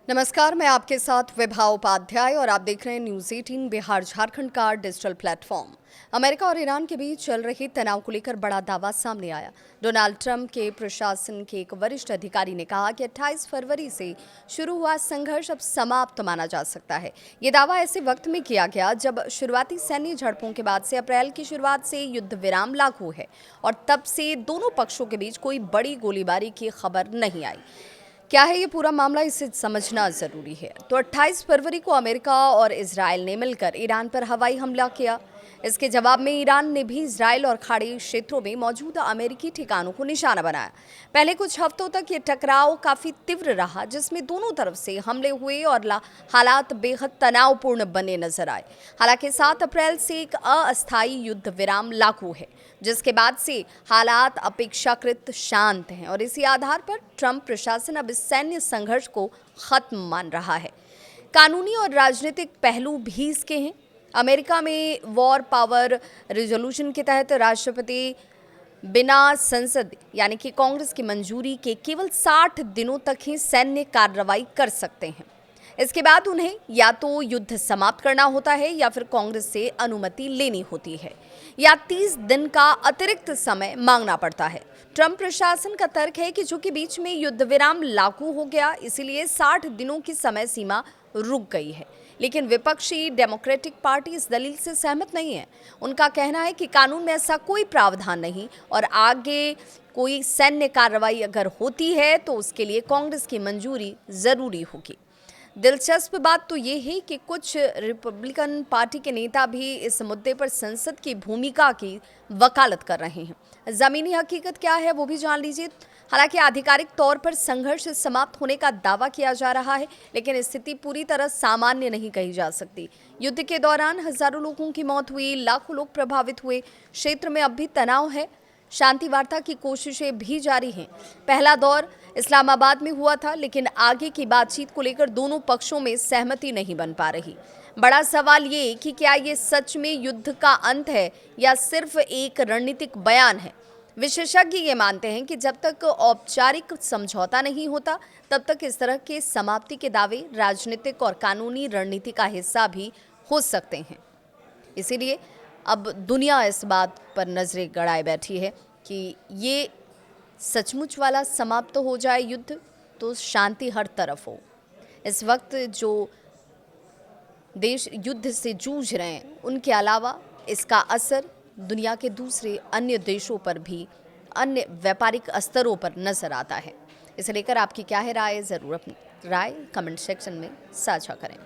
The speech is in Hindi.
नमस्कार, मैं आपके साथ विभा उपाध्याय और आप देख रहे हैं न्यूज़ 18 बिहार झारखंड का डिजिटल प्लेटफॉर्म। अमेरिका और ईरान के बीच चल रहे तनाव को लेकर बड़ा दावा सामने आया। डोनाल्ड ट्रंप के प्रशासन के एक वरिष्ठ अधिकारी ने कहा कि 28 फरवरी से शुरू हुआ संघर्ष अब समाप्त माना जा सकता है। ये दावा ऐसे वक्त में किया गया जब शुरुआती सैन्य झड़पों के बाद से अप्रैल की शुरुआत से युद्ध विराम लागू है और तब से दोनों पक्षों के बीच कोई बड़ी गोलीबारी की खबर नहीं आई। क्या है ये पूरा मामला, इसे समझना जरूरी है। तो 28 फरवरी को अमेरिका और इजराइल ने मिलकर ईरान पर हवाई हमला किया। इसके जवाब में ईरान ने भी इजराइल और खाड़ी क्षेत्रों में मौजूद अमेरिकी ठिकानों को निशाना बनाया। पहले कुछ हफ्तों तक ये टकराव काफी तीव्र रहा, जिसमें दोनों तरफ से हमले हुए और हालात बेहद तनावपूर्ण बने नजर आए। हालांकि 7 अप्रैल से एक अस्थायी युद्ध विराम लागू है, जिसके बाद से हालात अपेक्षाकृत शांत हैं और इसी आधार पर ट्रंप प्रशासन अब इस सैन्य संघर्ष को खत्म मान रहा है। कानूनी और राजनीतिक पहलू भी इसके हैं। अमेरिका में वॉर पावर रिजोल्यूशन के तहत राष्ट्रपति बिना संसद यानी कि कांग्रेस की मंजूरी के केवल 60 दिनों तक ही सैन्य कार्रवाई कर सकते हैं। इसके बाद उन्हें या तो युद्ध समाप्त करना होता है या फिर कांग्रेस से अनुमति लेनी होती है या 30 दिन का अतिरिक्त समय मांगना पड़ता है। ट्रंप प्रशासन का तर्क है कि चूंकि बीच में युद्ध विराम लागू हो गया, इसीलिए 60 दिनों की समय सीमा रुक गई है। लेकिन विपक्षी डेमोक्रेटिक पार्टी इस दलील से सहमत नहीं है। उनका कहना है कि कानून में ऐसा कोई प्रावधान नहीं और आगे कोई सैन्य कार्रवाई अगर होती है तो उसके लिए कांग्रेस की मंजूरी जरूरी होगी। दिलचस्प बात तो ये है कि कुछ रिपब्लिकन पार्टी के नेता भी इस मुद्दे पर संसद की भूमिका की वकालत कर रहे हैं। ज़मीनी हकीकत क्या है वो भी जान लीजिए। हालांकि आधिकारिक तौर पर संघर्ष समाप्त होने का दावा किया जा रहा है, लेकिन स्थिति पूरी तरह सामान्य नहीं कही जा सकती। युद्ध के दौरान हजारों लोगों की मौत हुई, लाखों लोग प्रभावित हुए। क्षेत्र में अब भी तनाव है। शांति वार्ता की कोशिशें भी जारी हैं। पहला दौर इस्लामाबाद में हुआ था, लेकिन आगे की बातचीत को लेकर दोनों पक्षों में सहमति नहीं बन पा रही। बड़ा सवाल ये कि क्या ये सच में युद्ध का अंत है या सिर्फ एक रणनीतिक बयान है। विशेषज्ञ ये मानते हैं कि जब तक औपचारिक समझौता नहीं होता, तब तक इस तरह के समाप्ति के दावे राजनीतिक और कानूनी रणनीति का हिस्सा भी हो सकते हैं। इसीलिए अब दुनिया इस बात पर नजरें गड़ाए बैठी है कि ये सचमुच वाला समाप्त हो जाए युद्ध, तो शांति हर तरफ हो। इस वक्त जो देश युद्ध से जूझ रहे हैं, उनके अलावा इसका असर दुनिया के दूसरे अन्य देशों पर भी, अन्य व्यापारिक स्तरों पर नजर आता है। इसे लेकर आपकी क्या है राय? ज़रूर अपनी राय कमेंट सेक्शन में साझा करें।